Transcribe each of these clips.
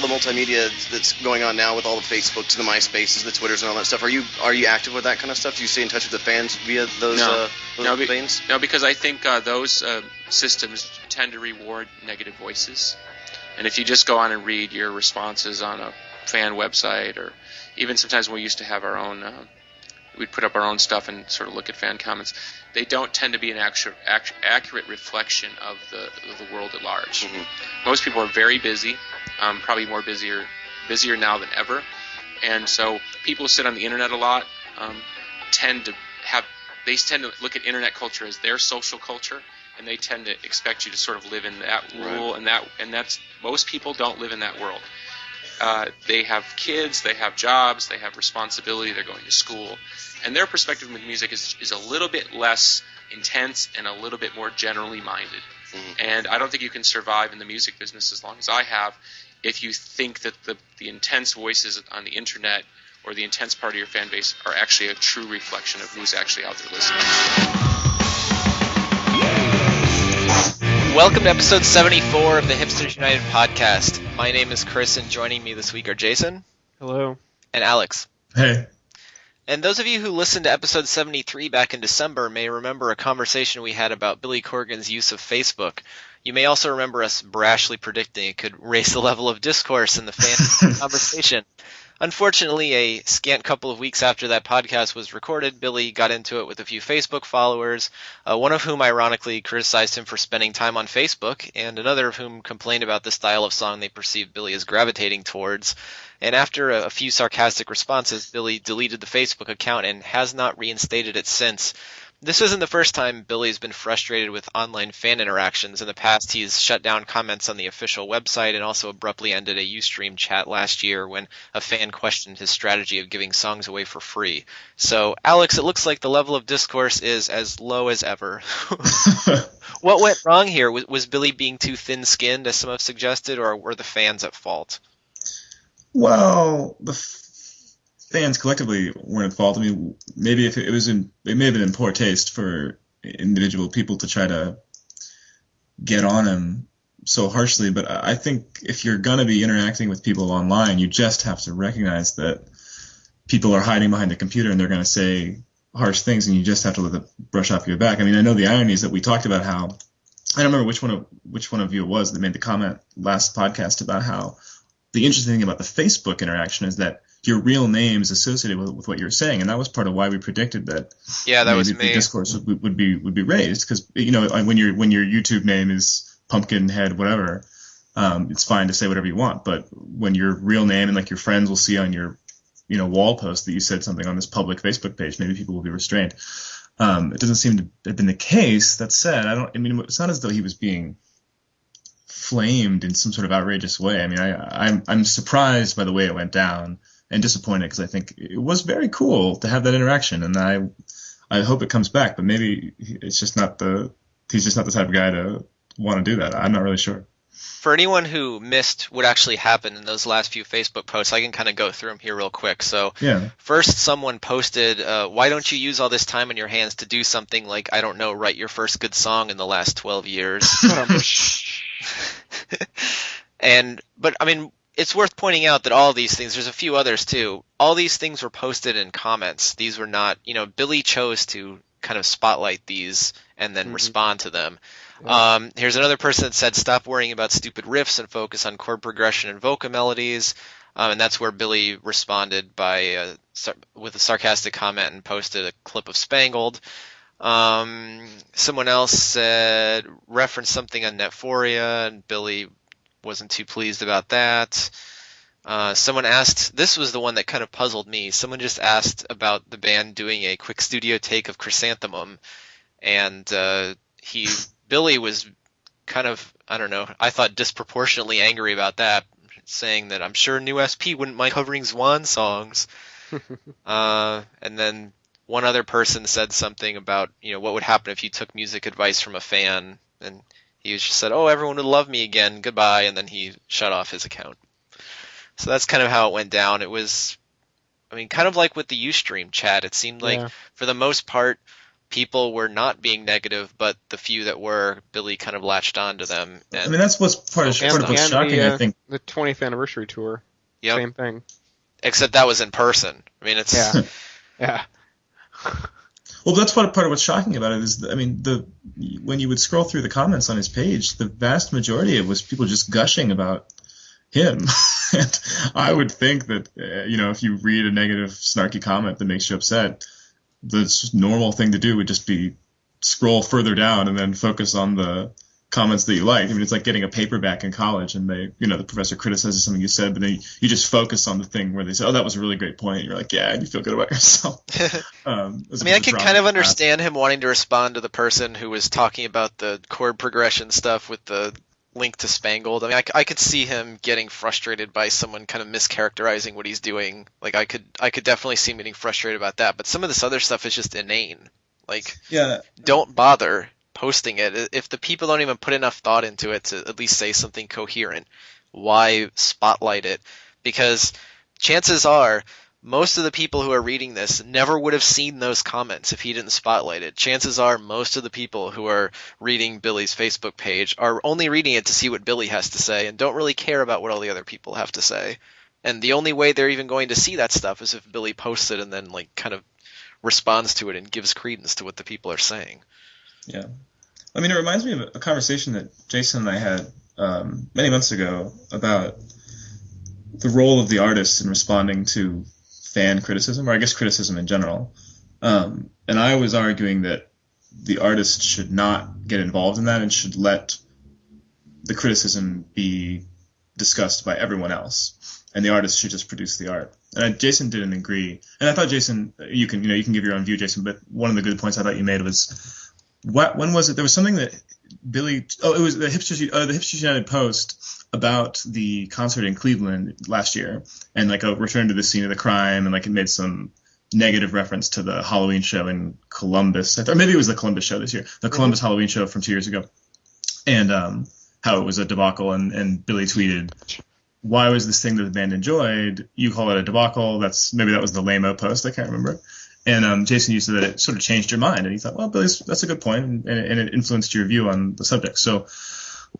all the multimedia that's going on now with all the Facebooks, the MySpaces, the Twitters, and all that stuff, are you active with that kind of stuff? Do you stay in touch with the fans via those veins? No, because I think those systems tend to reward negative voices. And if you just go on and read your responses on a fan website, or even sometimes when we used to have our own, we'd put up our own stuff and sort of look at fan comments, they don't tend to be an accurate reflection of the world at large. Mm-hmm. Most people are very busy, probably busier now than ever, and so people who sit on the internet a lot tend to look at internet culture as their social culture, and they tend to expect you to sort of live in that rule, right. and that's most people don't live in that world. They have kids, they have jobs, they have responsibility, they're going to school, and their perspective with music is a little bit less intense and a little bit more generally minded. Mm-hmm. And I don't think you can survive in the music business as long as I have if you think that the intense voices on the internet or the intense part of your fan base are actually a true reflection of who's actually out there listening. Welcome to episode 74 of the Hipsters United podcast. My name is Chris, and joining me this week are Jason. Hello. And Alex. Hey. And those of you who listened to episode 73 back in December may remember a conversation we had about Billy Corgan's use of Facebook. You may also remember us brashly predicting it could raise the level of discourse in the fan conversation. Unfortunately, a scant couple of weeks after that podcast was recorded, Billy got into it with a few Facebook followers, one of whom ironically criticized him for spending time on Facebook, and another of whom complained about the style of song they perceived Billy as gravitating towards. And after a few sarcastic responses, Billy deleted the Facebook account and has not reinstated it since. This isn't the first time Billy's been frustrated with online fan interactions. In the past, he's shut down comments on the official website and also abruptly ended a Ustream chat last year when a fan questioned his strategy of giving songs away for free. So, Alex, it looks like the level of discourse is as low as ever. What went wrong here? Was Billy being too thin-skinned, as some have suggested, or were the fans at fault? Well, the fans collectively weren't at fault. I mean, maybe if it may have been in poor taste for individual people to try to get on him so harshly. But I think if you're going to be interacting with people online, you just have to recognize that people are hiding behind the computer and they're going to say harsh things, and you just have to let it brush off your back. I mean, I know the irony is that we talked about how, I don't remember which one of you it was that made the comment last podcast about how the interesting thing about the Facebook interaction is that your real name is associated with what you're saying, and that was part of why we predicted that. Yeah, that was me. The discourse would be raised, because when your YouTube name is Pumpkinhead whatever, it's fine to say whatever you want. But when your real name and like your friends will see on your wall post that you said something on this public Facebook page, maybe people will be restrained. It doesn't seem to have been the case. That said, it's not as though he was being flamed in some sort of outrageous way. I mean, I'm surprised by the way it went down and disappointed, because I think it was very cool to have that interaction, and I hope it comes back. But maybe he's just not the type of guy to want to do that. I'm not really sure. For anyone who missed what actually happened in those last few Facebook posts, I can kind of go through them here real quick. So First, someone posted, why don't you use all this time on your hands to do something like, I don't know, write your first good song in the last 12 years? But I mean, it's worth pointing out that all of these things, there's a few others too, all these things were posted in comments. These were not, Billy chose to kind of spotlight these and then respond to them. Here's another person that said, stop worrying about stupid riffs and focus on chord progression and vocal melodies. And that's where Billy responded with a sarcastic comment and posted a clip of Spangled. Someone else said, referenced something on Netphoria, and Billy wasn't too pleased about that. Someone asked, this was the one that kind of puzzled me. Someone just asked about the band doing a quick studio take of Chrysanthemum, and Billy was kind of, I don't know, I thought disproportionately angry about that, saying that I'm sure New SP wouldn't mind covering Zwan songs. And then one other person said something about, what would happen if you took music advice from a fan, and he just said, oh, everyone would love me again, goodbye, and then he shut off his account. So that's kind of how it went down. It was, kind of like with the Ustream chat. It seemed like, for the most part, people were not being negative, but the few that were, Billy kind of latched on to them. And I mean, that's what's part of what's shocking, I think. The 20th anniversary tour. Yep. Same thing. Except that was in person. I mean, it's... Yeah. Yeah. Well, that's part of what's shocking about it is, I mean, when you would scroll through the comments on his page, the vast majority of it was people just gushing about him. And I would think that, if you read a negative, snarky comment that makes you upset, the normal thing to do would just be scroll further down and then focus on the comments that you like. I mean, it's like getting a paperback in college and the professor criticizes something you said, but then you just focus on the thing where they say, oh, that was a really great point. And you're like, yeah, and you feel good about yourself. I mean, I can kind of understand him wanting to respond to the person who was talking about the chord progression stuff with the link to Spangled. I mean, I could see him getting frustrated by someone kind of mischaracterizing what he's doing. Like, I could definitely see him getting frustrated about that. But some of this other stuff is just inane. Like, don't bother posting it. If the people don't even put enough thought into it to at least say something coherent, why spotlight it? Because chances are most of the people who are reading this never would have seen those comments if he didn't spotlight it. Chances are most of the people who are reading Billy's Facebook page are only reading it to see what Billy has to say and don't really care about what all the other people have to say. And the only way they're even going to see that stuff is if Billy posts it and then kind of responds to it and gives credence to what the people are saying. Yeah. I mean, it reminds me of a conversation that Jason and I had many months ago about the role of the artist in responding to fan criticism, or I guess criticism in general. And I was arguing that the artist should not get involved in that and should let the criticism be discussed by everyone else, and the artist should just produce the art. And Jason didn't agree. And I thought, Jason, you can give your own view, Jason, but one of the good points I thought you made was, when was it? There was something that Billy, it was the Hipsters United post about the concert in Cleveland last year, and a return to the scene of the crime, and it made some negative reference to the Halloween show in Columbus. Or maybe it was the Columbus show this year, the Columbus Halloween show from 2 years ago, and how it was a debacle, and Billy tweeted, why was this thing that the band enjoyed? You call it a debacle. Maybe that was the lame-o post. I can't remember. And Jason, you said that it sort of changed your mind, and he thought, well, Billy, that's a good point, and it influenced your view on the subject. So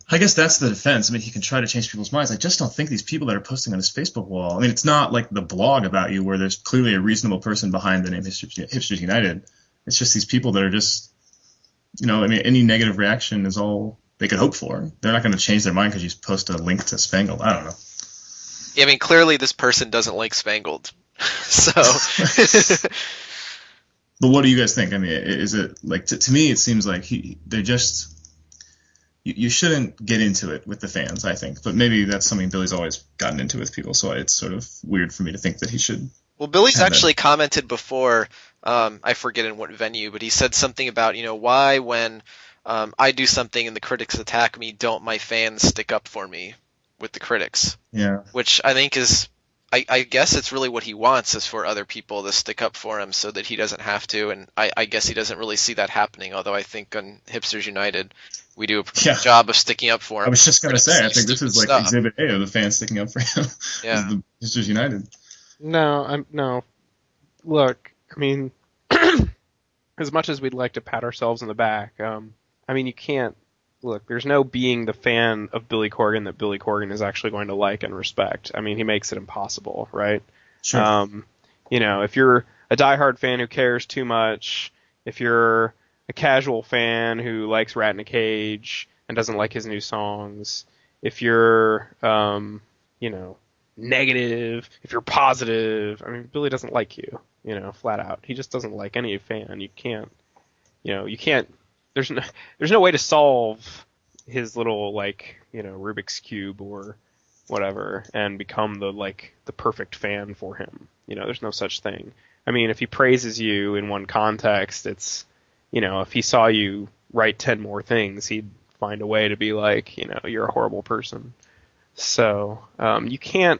I guess that's the defense. I mean, he can try to change people's minds. I just don't think these people that are posting on his Facebook wall, I mean, it's not like the blog about you where there's clearly a reasonable person behind the name Hipsters United. It's just these people that are just, I mean, any negative reaction is all they could hope for. They're not going to change their mind because you post a link to Spangled. I don't know. Yeah, I mean, clearly this person doesn't like Spangled. So... But what do you guys think? I mean, is it to me? It seems like they're just. You shouldn't get into it with the fans, I think. But maybe that's something Billy's always gotten into with people, so it's sort of weird for me to think that he should. Well, Billy's actually commented before. I forget in what venue, but he said something about why when I do something and the critics attack me, don't my fans stick up for me with the critics? Yeah. Which I think is. I guess it's really what he wants is for other people to stick up for him so that he doesn't have to, and I guess he doesn't really see that happening, although I think on Hipsters United we do a pretty good job of sticking up for him. I was just going to say, I think this is Exhibit A of the fans sticking up for him. Yeah. The Hipsters United. No. Look, I mean, as much as we'd like to pat ourselves on the back, I mean, you can't. Look, there's no being the fan of Billy Corgan that Billy Corgan is actually going to like and respect. I mean, he makes it impossible, right? Sure. If you're a diehard fan who cares too much, if you're a casual fan who likes Rat in a Cage and doesn't like his new songs, if you're, negative, if you're positive, I mean, Billy doesn't like you, flat out. He just doesn't like any fan. You can't. There's no way to solve his little Rubik's Cube or whatever and become the perfect fan for him. There's no such thing. I mean, if he praises you in one context, it's if he saw you write 10 more things, he'd find a way to be like, you're a horrible person. So you can't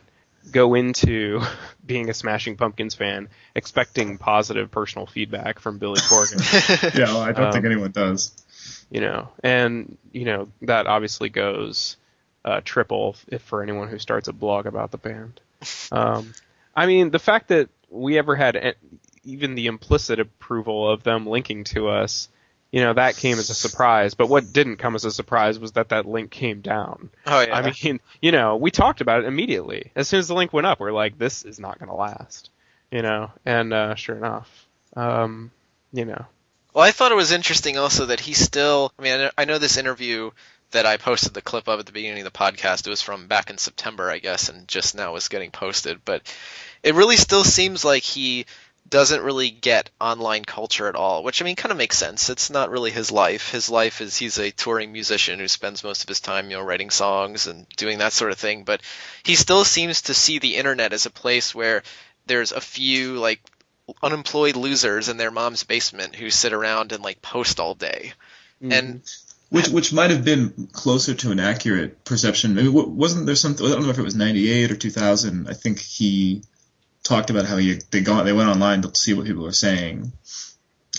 go into being a Smashing Pumpkins fan expecting positive personal feedback from Billy Corgan. Yeah, well, I don't think anyone does. And that obviously goes triple if for anyone who starts a blog about the band. I mean, the fact that we ever had even the implicit approval of them linking to us, that came as a surprise. But what didn't come as a surprise was that link came down. Oh, yeah. I mean, we talked about it immediately. As soon as the link went up, we're like, this is not going to last, and sure enough, Well, I thought it was interesting also that he still, I know this interview that I posted the clip of at the beginning of the podcast, it was from back in September, I guess, and just now was getting posted, but it really still seems like he doesn't really get online culture at all, which, kind of makes sense. It's not really his life. His life is he's a touring musician who spends most of his time, writing songs and doing that sort of thing, but he still seems to see the internet as a place where there's a few, like, unemployed losers in their mom's basement who sit around and, like, post all day. Mm-hmm. And which might have been closer to an accurate perception. Maybe wasn't there something? I don't know if it was 98 or 2000. I think he talked about how they went online to see what people were saying,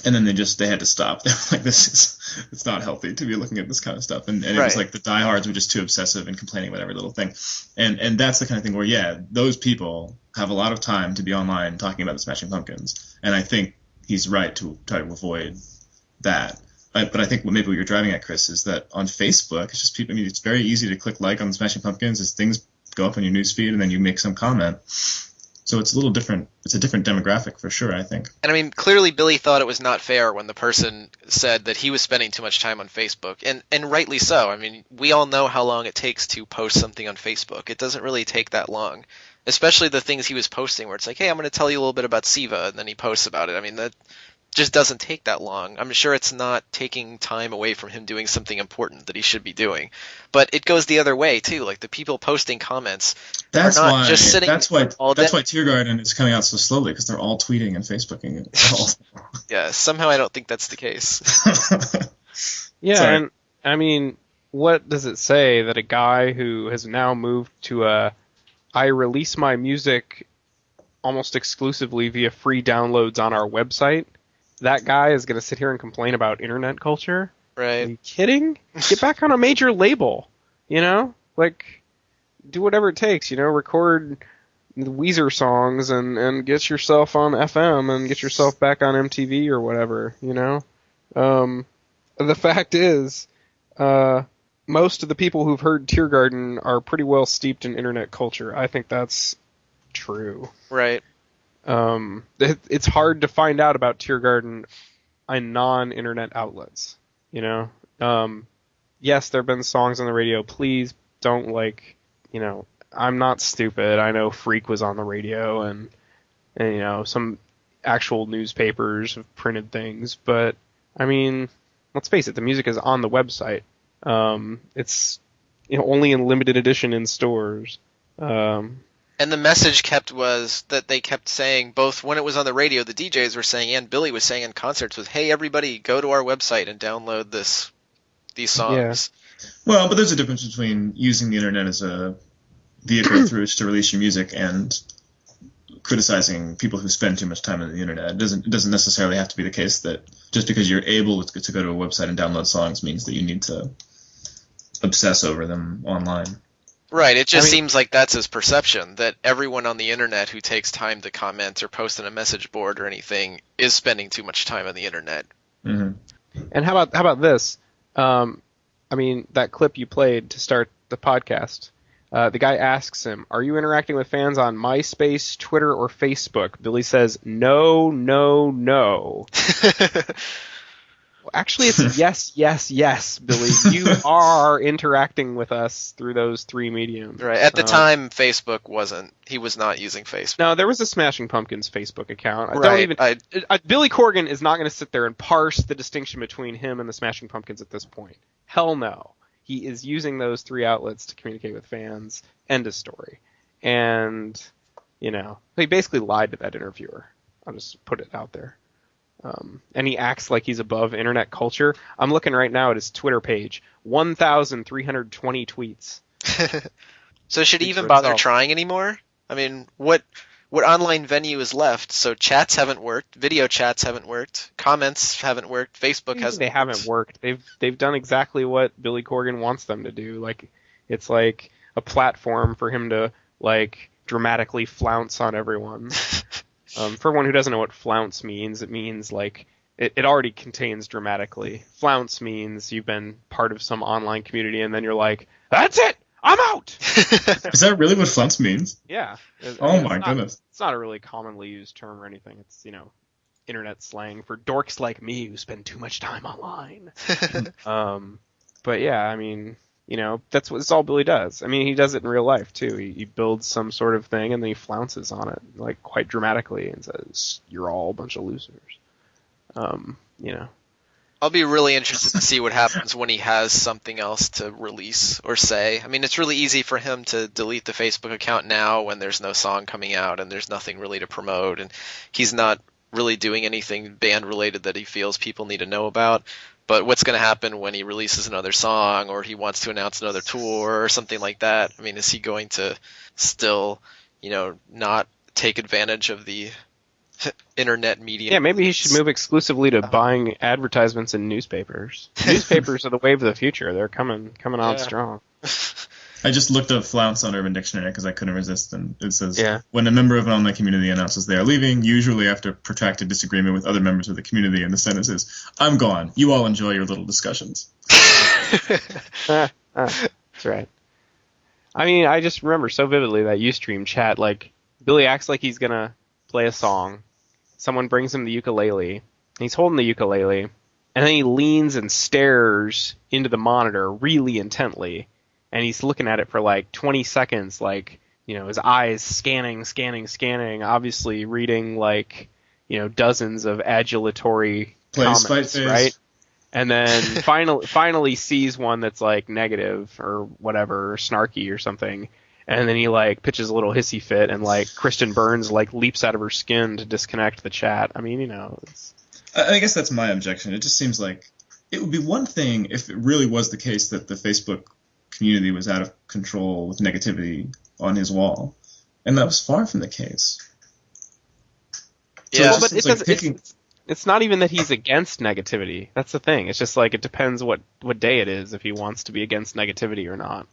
and then they had to stop. They were like, it's not healthy to be looking at this kind of stuff. And it was like the diehards were just too obsessive and complaining about every little thing. And that's the kind of thing where, those people have a lot of time to be online talking about the Smashing Pumpkins. And I think he's right to try to avoid that. But I think maybe what you're driving at, Chris, is that on Facebook, it's just people. It's very easy to click like on the Smashing Pumpkins as things go up on your newsfeed, and then you make some comment. So it's a little different. It's a different demographic for sure, I think. And clearly Billy thought it was not fair when the person said that he was spending too much time on Facebook, and rightly so. We all know how long it takes to post something on Facebook. It doesn't really take that long, especially the things he was posting where it's like, hey, I'm going to tell you a little bit about Siva, and then he posts about it. That just doesn't take that long. I'm sure it's not taking time away from him doing something important that he should be doing. But it goes the other way, too. Like, the people posting comments are not just sitting all day. That's why Tiergarten is coming out so slowly, because they're all tweeting and Facebooking it. Yeah, somehow I don't think that's the case. Yeah, Sorry. And, what does it say that a guy who has now moved to I release my music almost exclusively via free downloads on our website, that guy is going to sit here and complain about internet culture? Right. Are you kidding? Get back on a major label, Like, do whatever it takes, record the Weezer songs and get yourself on FM and get yourself back on MTV or whatever, The fact is, most of the people who've heard Tiergarten are pretty well steeped in internet culture. I think that's true. Right. It's hard to find out about Tiergarten on non-internet outlets, Yes, there have been songs on the radio. Please don't, I'm not stupid. I know Freak was on the radio and some actual newspapers have printed things, but, let's face it, the music is on the website. It's only in limited edition in stores. And the message was that they kept saying, both when it was on the radio, the DJs were saying, and Billy was saying in concerts, was, hey, everybody, go to our website and download these songs. Yeah. Well, but there's a difference between using the internet as a vehicle through which to release your music and criticizing people who spend too much time on the internet. It doesn't necessarily have to be the case that just because you're able to go to a website and download songs means that you need to obsess over them online. Right, it just seems like that's his perception, that everyone on the internet who takes time to comment or post on a message board or anything is spending too much time on the internet. Mm-hmm. And how about this? That clip you played to start the podcast, the guy asks him, are you interacting with fans on MySpace, Twitter, or Facebook? Billy says, no. Well, actually, it's yes, Billy. You are interacting with us through those three mediums. Right. At the time, Facebook wasn't. He was not using Facebook. No, there was a Smashing Pumpkins Facebook account. Right. Billy Corgan is not going to sit there and parse the distinction between him and the Smashing Pumpkins at this point. Hell no. He is using those three outlets to communicate with fans. End of story. And, he basically lied to that interviewer. I'll just put it out there. And he acts like he's above internet culture. I'm looking right now at his Twitter page. 1,320 tweets. So should he even bother trying anymore? What online venue is left? So chats haven't worked, video chats haven't worked, comments haven't worked, Facebook hasn't. They haven't worked. They've done exactly what Billy Corgan wants them to do. It's like a platform for him to dramatically flounce on everyone. For one who doesn't know what flounce means, it means like it already contains dramatically. Flounce means you've been part of some online community and then you're like, that's it, I'm out. Is that really what flounce means? Yeah. My goodness. It's not a really commonly used term or anything. It's, internet slang for dorks like me who spend too much time online. But yeah, I mean, that's all Billy does. I mean, he does it in real life too. He builds some sort of thing and then he flounces on it, like, quite dramatically and says, you're all a bunch of losers. I'll be really interested to see what happens when he has something else to release or say. I mean, it's really easy for him to delete the Facebook account now when there's no song coming out and there's nothing really to promote, and he's not really doing anything band related that he feels people need to know about. But what's going to happen when he releases another song or he wants to announce another tour or something like that? I mean, is he going to still, not take advantage of the internet media? Yeah, maybe he should move exclusively to buying advertisements in newspapers. Newspapers are the wave of the future. They're coming on strong. I just looked up flounce on Urban Dictionary because I couldn't resist, and it says, when a member of an online community announces they are leaving, usually after protracted disagreement with other members of the community, and the sentence is, I'm gone. You all enjoy your little discussions. That's right. I mean, I just remember so vividly that Ustream chat, like, Billy acts like he's going to play a song. Someone brings him the ukulele, and he's holding the ukulele, and then he leans and stares into the monitor really intently. And he's looking at it for like 20 seconds, like, his eyes scanning, obviously reading like, dozens of adulatory comments, right? And then finally sees one that's like negative or whatever, or snarky or something. And then he like pitches a little hissy fit and like Kristen Burns like leaps out of her skin to disconnect the chat. I mean, I guess that's my objection. It just seems like it would be one thing if it really was the case that the Facebook community was out of control with negativity on his wall, and that was far from the case. So but it's not even that he's against negativity. That's the thing. It's just like it depends what day it is if he wants to be against negativity or not.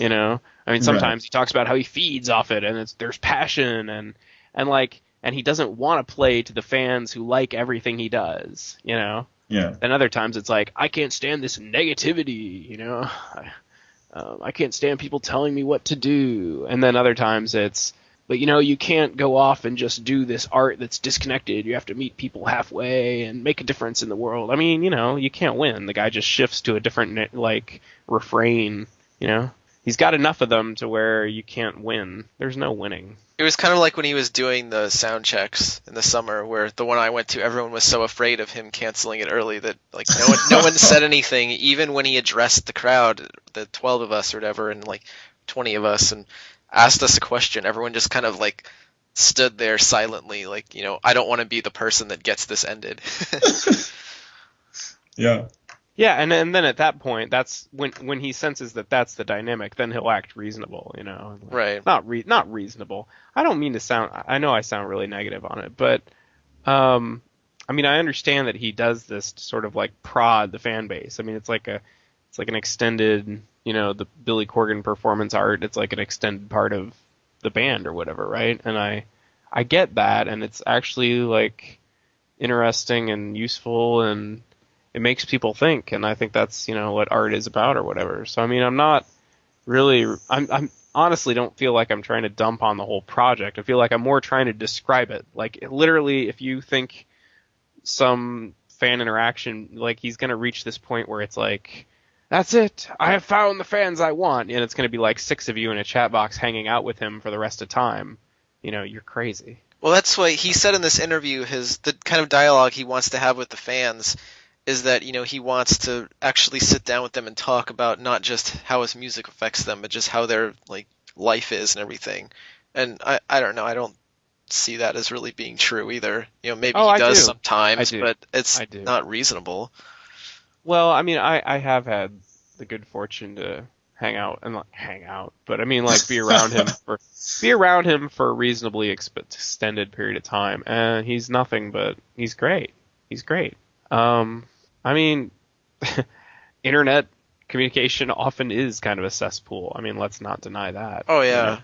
I mean, sometimes he talks about how he feeds off it, and there's passion and he doesn't want to play to the fans who like everything he does. Yeah. And other times it's like, I can't stand this negativity. I can't stand people telling me what to do. And then other times it's, but you can't go off and just do this art that's disconnected. You have to meet people halfway and make a difference in the world. I mean, you can't win. The guy just shifts to a different, like, refrain, He's got enough of them to where you can't win. There's no winning. It was kind of like when he was doing the sound checks in the summer, where the one I went to, everyone was so afraid of him canceling it early that like no one said anything, even when he addressed the crowd, the 12 of us or whatever, and like 20 of us, and asked us a question. Everyone just kind of like stood there silently, like, I don't want to be the person that gets this ended. Yeah. Yeah, and then at that point, that's when he senses that that's the dynamic, then he'll act reasonable, Like, right? Not reasonable. I don't mean to sound. I know I sound really negative on it, but I mean, I understand that he does this to sort of like prod the fan base. I mean, it's like an extended, the Billy Corgan performance art. It's like an extended part of the band or whatever, right? And I get that, and it's actually like interesting and useful and it makes people think, and I think that's, what art is about or whatever. So, I mean, I'm honestly don't feel like I'm trying to dump on the whole project. I feel like I'm more trying to describe it. Like, literally, if you think some fan interaction, like, he's going to reach this point where it's like, that's it, I have found the fans I want, and it's going to be like 6 of you in a chat box hanging out with him for the rest of time. You're crazy. Well, that's what he said in this interview, the kind of dialogue he wants to have with the fans is that, he wants to actually sit down with them and talk about not just how his music affects them, but just how their like life is and everything. And I don't know, I don't see that as really being true either. Maybe he does sometimes, but it's not reasonable. Well, I mean, I have had the good fortune to hang out, but I mean, like, be around him for a reasonably extended period of time, and he's nothing but he's great. I mean, internet communication often is kind of a cesspool. I mean, let's not deny that. Oh yeah.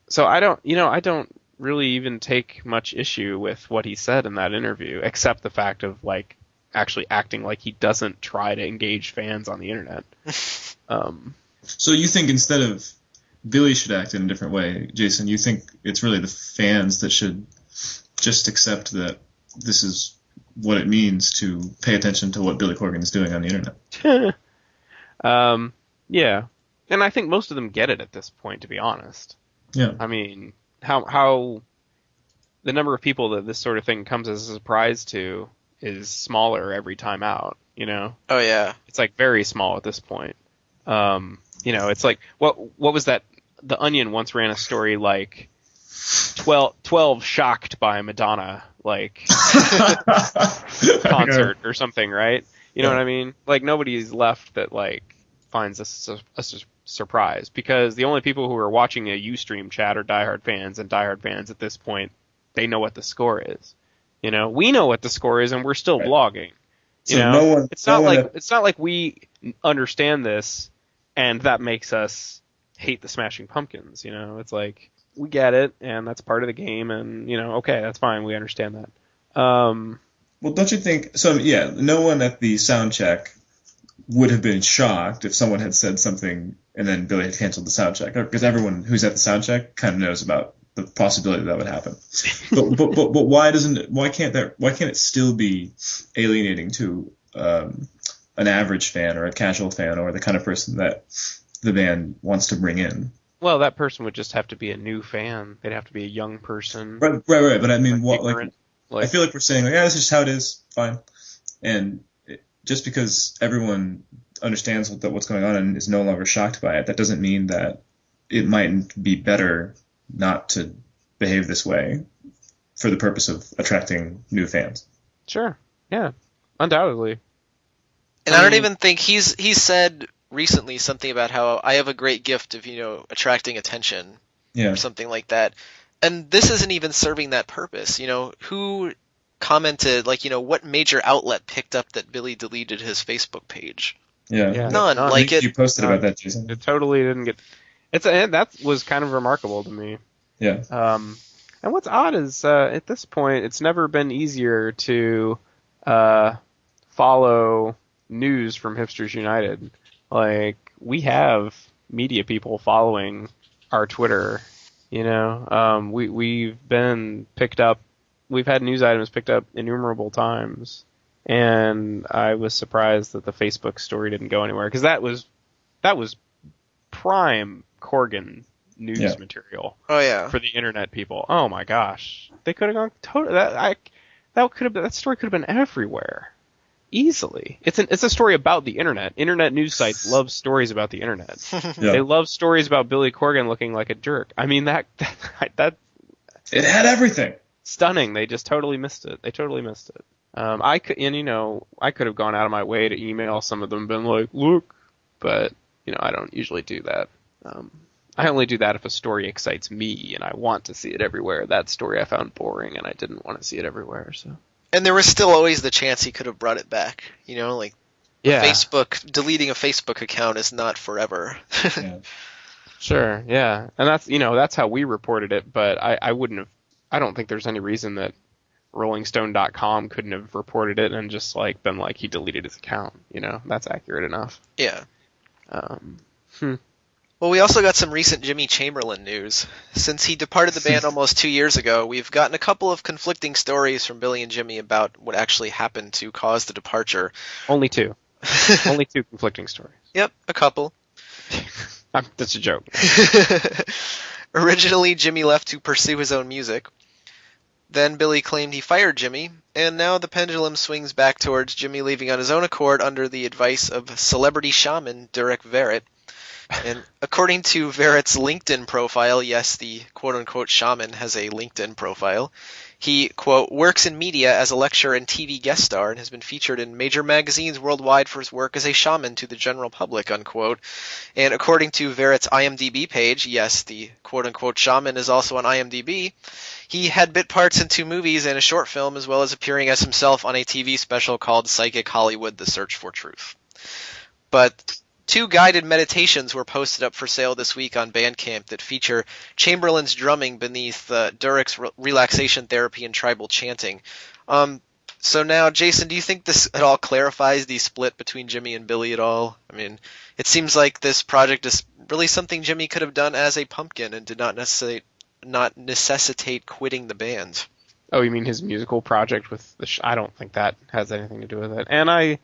So I don't really even take much issue with what he said in that interview, except the fact of like actually acting like he doesn't try to engage fans on the internet. So you think instead of Billy should act in a different way, Jason, you think it's really the fans that should just accept that this is what it means to pay attention to what Billy Corgan is doing on the internet? Yeah. And I think most of them get it at this point, to be honest. Yeah. I mean, how the number of people that this sort of thing comes as a surprise to is smaller every time out, you know? Oh, yeah. It's like very small at this point. You know, it's like, what was that? The Onion once ran a story like 12 shocked by Madonna, like, concert or something, right? You know what I mean? Like, nobody's left that, like, finds this a surprise, because the only people who are watching a Ustream chat are diehard fans, and diehard fans at this point, they know what the score is. You know, we know what the score is, and we're still blogging. You know, it's not like we understand this, and that makes us hate the Smashing Pumpkins. You know, it's like we get it, and that's part of the game, and you know, okay, that's fine, we understand that. Well, don't you think? So yeah, no one at the sound check would have been shocked if someone had said something and then Billy had canceled the sound check, because everyone who's at the sound check kind of knows about the possibility that would happen. But why can't it still be alienating to an average fan or a casual fan or the kind of person that the band wants to bring in? Well, that person would just have to be a new fan. They'd have to be a young person. Right. But I mean, I feel like we're saying, like, yeah, this is just how it is, fine. And just because everyone understands what's going on and is no longer shocked by it, that doesn't mean that it mightn't be better not to behave this way for the purpose of attracting new fans. Sure. Yeah. Undoubtedly. And I don't even think he's said recently something about how I have a great gift of, you know, attracting attention or something like that. And this isn't even serving that purpose. You know, who commented, like, you know, what major outlet picked up that Billy deleted his Facebook page? Yeah. None. Like you posted about that, Jason. It totally didn't get. That was kind of remarkable to me. Yeah. And what's odd is at this point, it's never been easier to follow news from Hipsters United. Like, we have media people following our Twitter. You know, we've been picked up. We've had news items picked up innumerable times, and I was surprised that the Facebook story didn't go anywhere, because that was prime Corgan news material. Oh yeah, for the internet people. Oh my gosh, they could have gone totally. That story could have been everywhere easily. It's a story about the internet. Internet news sites love stories about the internet. They love stories about Billy Corgan looking like a jerk. I mean, that it had everything. Stunning. They just totally missed it. I could have gone out of my way to email some of them and been like, look, but you know, I don't usually do that. I only do that if a story excites me and I want to see it everywhere. That story I found boring and I didn't want to see it everywhere. So. And there was still always the chance he could have brought it back. You know, like Facebook, deleting a Facebook account is not forever. Sure, yeah. And that's how we reported it, but I don't think there's any reason that RollingStone.com couldn't have reported it and just like been like, he deleted his account. You know, that's accurate enough. Yeah. Well, we also got some recent Jimmy Chamberlin news. Since he departed the band almost 2 years ago, we've gotten a couple of conflicting stories from Billy and Jimmy about what actually happened to cause the departure. Only two. Only two conflicting stories. Yep, a couple. That's a joke. Originally, Jimmy left to pursue his own music. Then Billy claimed he fired Jimmy, and now the pendulum swings back towards Jimmy leaving on his own accord under the advice of celebrity shaman Durek Verrett. And according to Verrett's LinkedIn profile, yes, the quote-unquote shaman has a LinkedIn profile. He, quote, works in media as a lecturer and TV guest star and has been featured in major magazines worldwide for his work as a shaman to the general public, unquote. And according to Verrett's IMDb page, yes, the quote-unquote shaman is also on IMDb, he had bit parts in 2 movies and a short film, as well as appearing as himself on a TV special called Psychic Hollywood: The Search for Truth. But 2 guided meditations were posted up for sale this week on Bandcamp that feature Chamberlain's drumming beneath Durek's relaxation therapy and tribal chanting. So now, Jason, do you think this at all clarifies the split between Jimmy and Billy at all? I mean, it seems like this project is really something Jimmy could have done as a pumpkin and did not necessitate quitting the band. Oh, you mean his musical project with the... I don't think that has anything to do with it. And I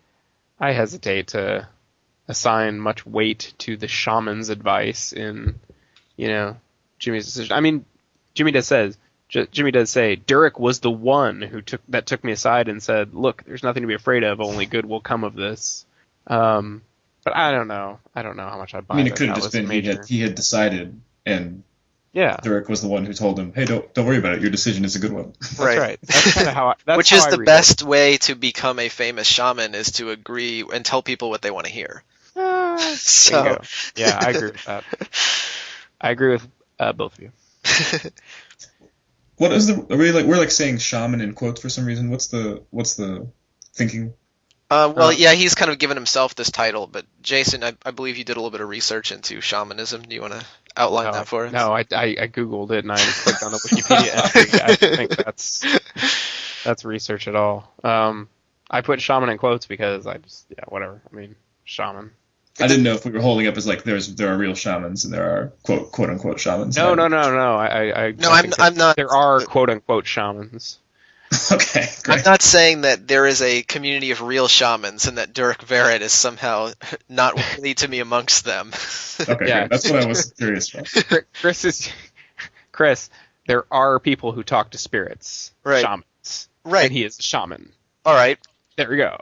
hesitate to assign much weight to the shaman's advice in, Jimmy's decision. I mean, Jimmy does say, Durek was the one who took me aside and said, look, there's nothing to be afraid of, only good will come of this. But I don't know. I don't know how much I'd buy. I mean, it could have just been he had decided, and Durek was the one who told him, hey, don't worry about it. Your decision is a good one. That's right. That's kind of how Which is the best way to become a famous shaman, is to agree and tell people what they want to hear. So yeah, I agree with that. I agree with both of you. What is we're saying shaman in quotes for some reason? What's the thinking? He's kind of given himself this title, but Jason, I believe you did a little bit of research into shamanism. Do you want to outline that for us? No, I Googled it and I clicked on the Wikipedia entry. I don't think that's research at all. I put shaman in quotes because whatever. I mean, shaman. I didn't know if we were holding up as there are real shamans and there are quote unquote shamans. No. I'm not. There are quote unquote shamans. Okay, great. I'm not saying that there is a community of real shamans and that Durek Verrett is somehow not worthy to be amongst them. Okay, yeah. That's what I was curious about. Chris, there are people who talk to spirits, right. Shamans. Right. And he is a shaman. All right. There we go.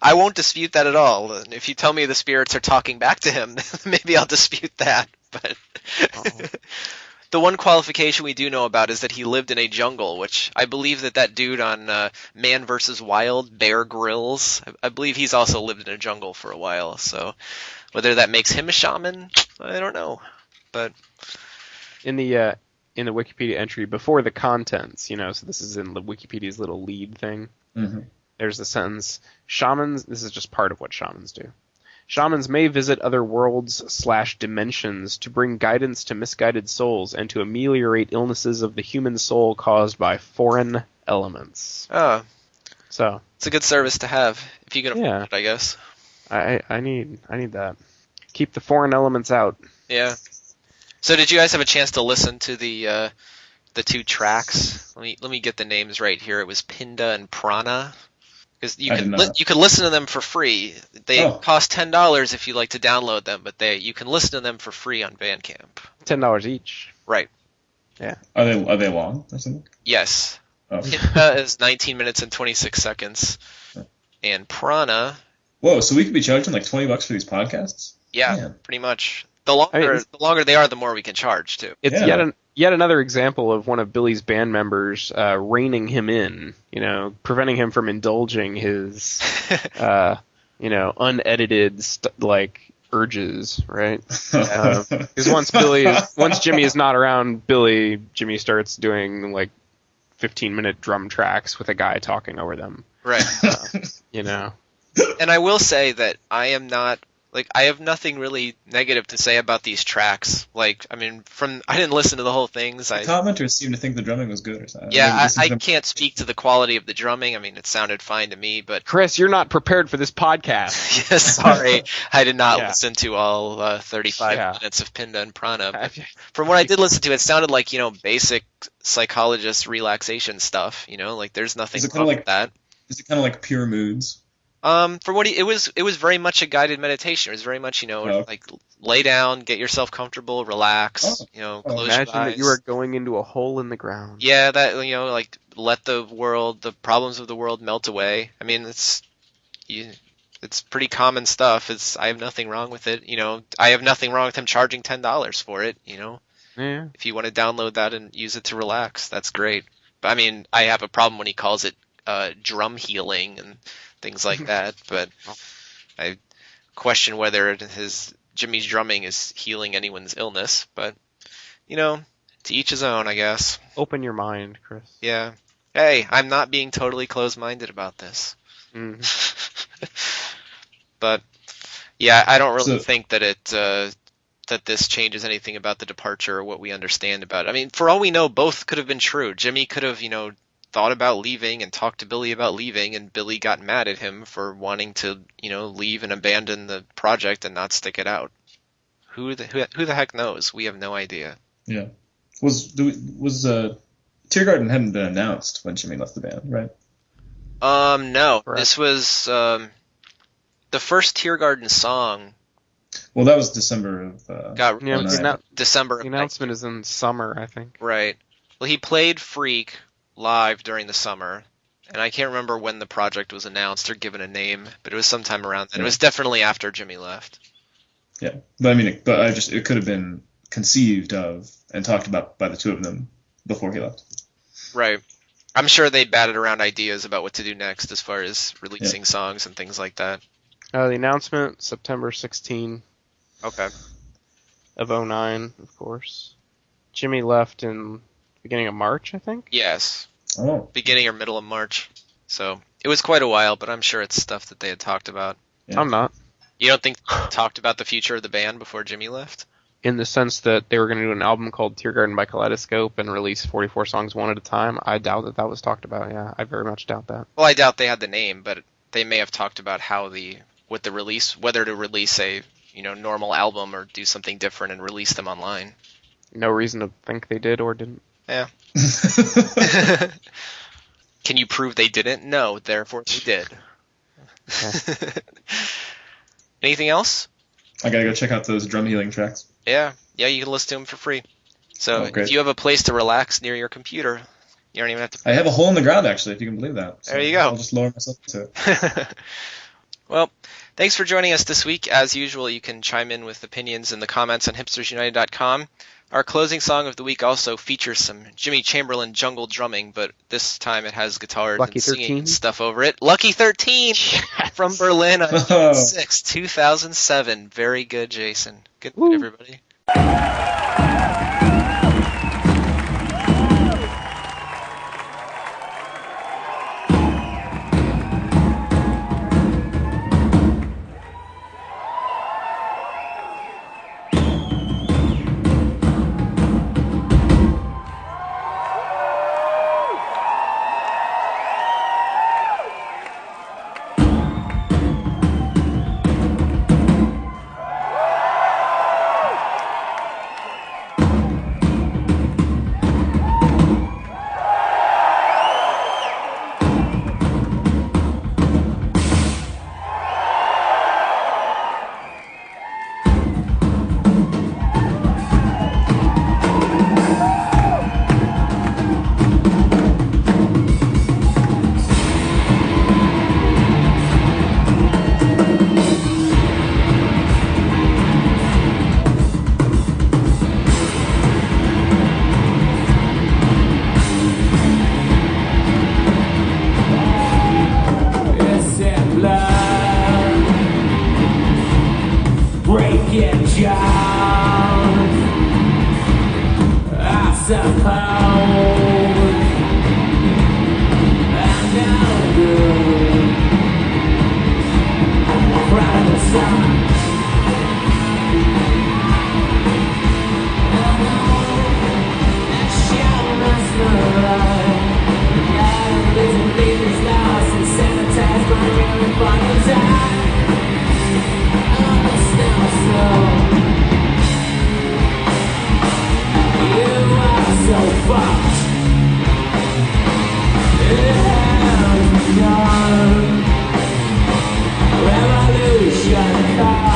I won't dispute that at all. If you tell me the spirits are talking back to him, maybe I'll dispute that. But the one qualification we do know about is that he lived in a jungle, which I believe that dude on Man vs. Wild, Bear Grylls, I believe he's also lived in a jungle for a while. So whether that makes him a shaman, I don't know. But in the Wikipedia entry before the contents, so this is in the Wikipedia's little lead thing. Mm-hmm. There's the sentence, shamans, this is just part of what shamans do. Shamans may visit other worlds/dimensions to bring guidance to misguided souls and to ameliorate illnesses of the human soul caused by foreign elements. Oh. So. It's a good service to have, if you can afford it, I guess. I need that. Keep the foreign elements out. Yeah. So did you guys have a chance to listen to the 2 tracks? Let me get the names right here. It was Pinda and Prana. Because you could listen to them for free. They cost $10 if you like to download them, but you can listen to them for free on Bandcamp. $10 each. Right. Yeah. Are they long or something? Yes. Oh. Pinda is 19 minutes and 26 seconds, and Prana. Whoa! So we could be charging like $20 for these podcasts? Yeah, pretty much. The longer they are, the more we can charge too. It's yet another example of one of Billy's band members reining him in, preventing him from indulging his, unedited urges, right? Because once Jimmy is not around Jimmy starts doing 15-minute drum tracks with a guy talking over them, right? And I will say that I am not. I have nothing really negative to say about these tracks. I didn't listen to the whole things. The commenters seem to think the drumming was good or something. Yeah, I can't speak to the quality of the drumming. I mean, it sounded fine to me, but... Chris, you're not prepared for this podcast. Yes, sorry. I did not listen to all 35 minutes of Pinda and Prana. From what I did listen to, it sounded like, basic psychologist relaxation stuff. There's nothing wrong with that. Is it kind of like Pure Moods? For what it was very much a guided meditation. It was very much, lay down, get yourself comfortable, relax, close your eyes. Imagine that you are going into a hole in the ground. Yeah, that, let the problems of the world melt away. I mean, it's pretty common stuff. I have nothing wrong with it. I have nothing wrong with him charging $10 for it, Yeah. If you want to download that and use it to relax, that's great. But I mean, I have a problem when he calls it drum healing and things like that, but I question whether Jimmy's drumming is healing anyone's illness, but to each his own, I guess. Open your mind, Chris. Yeah. Hey, I'm not being totally closed-minded about this. Mm-hmm. But Yeah, I don't really think that that this changes anything about the departure or what we understand about it. I mean, for all we know, both could have been true. Jimmy could have, thought about leaving and talked to Billy about leaving, and Billy got mad at him for wanting to, leave and abandon the project and not stick it out. Who the heck knows? We have no idea. Yeah. Was Tiergarten hadn't been announced when Jimmy left the band, right? No. Correct. This was the first Tiergarten song. Well, that was December of. December. The announcement is in summer, I think. Right. Well, he played Freak live during the summer, and I can't remember when the project was announced or given a name, but it was sometime around then. It was definitely after Jimmy left. Yeah, but I mean, it could have been conceived of and talked about by the two of them before he left. Right. I'm sure they batted around ideas about what to do next as far as releasing songs and things like that. The announcement, September 16 Okay. of 2009, of course. Jimmy left in beginning of March, I think? Yes. Oh. Beginning or middle of March. So it was quite a while, but I'm sure it's stuff that they had talked about. Yeah. I'm not. You don't think they talked about the future of the band before Jimmy left? In the sense that they were going to do an album called Tiergarten by Kaleidoscope and release 44 songs one at a time, I doubt that was talked about, yeah. I very much doubt that. Well, I doubt they had the name, but they may have talked about whether to release a normal album or do something different and release them online. No reason to think they did or didn't. Yeah. Can you prove they didn't? No, therefore they did. Okay. Anything else? I gotta go check out those drum healing tracks. Yeah, you can listen to them for free. So great. if you have a place to relax near your computer, you don't even have to. I have a hole in the ground, actually, if you can believe that. So there you go. I'll just lower myself to it. Well, thanks for joining us this week. As usual, you can chime in with opinions in the comments on hipstersunited.com. Our closing song of the week also features some Jimmy Chamberlain jungle drumming, but this time it has guitars Lucky and singing 13? and stuff over it. Lucky 13 from Berlin on June 6, 2007. Very good, Jason. Good night, everybody. Revolution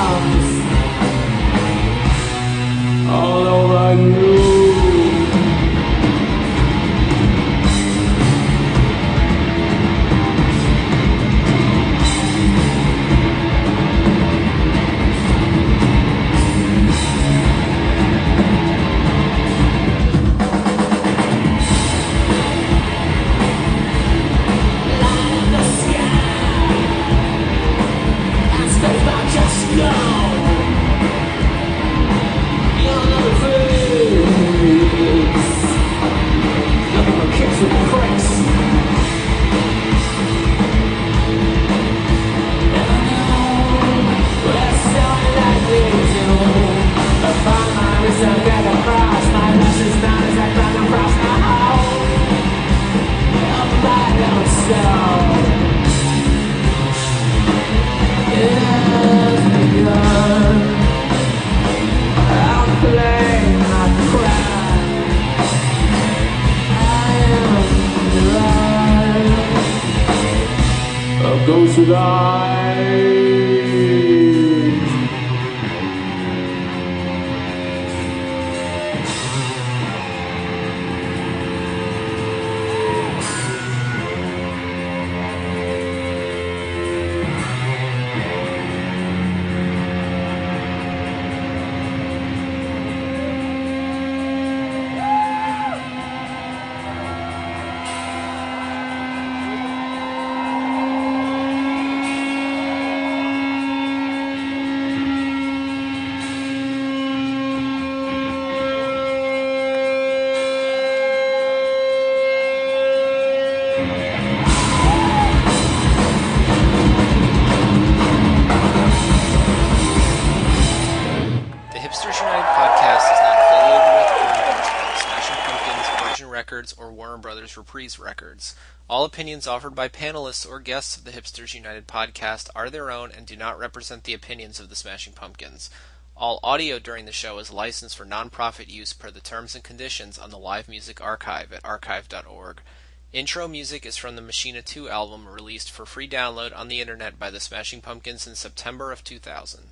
to die. Or Warner Brothers Reprise Records. All opinions offered by panelists or guests of the Hipsters United podcast are their own and do not represent the opinions of the Smashing Pumpkins. All audio during the show is licensed for non-profit use per the terms and conditions on the Live Music Archive at archive.org. Intro music is from the Machina 2 album released for free download on the internet by the Smashing Pumpkins in September of 2000.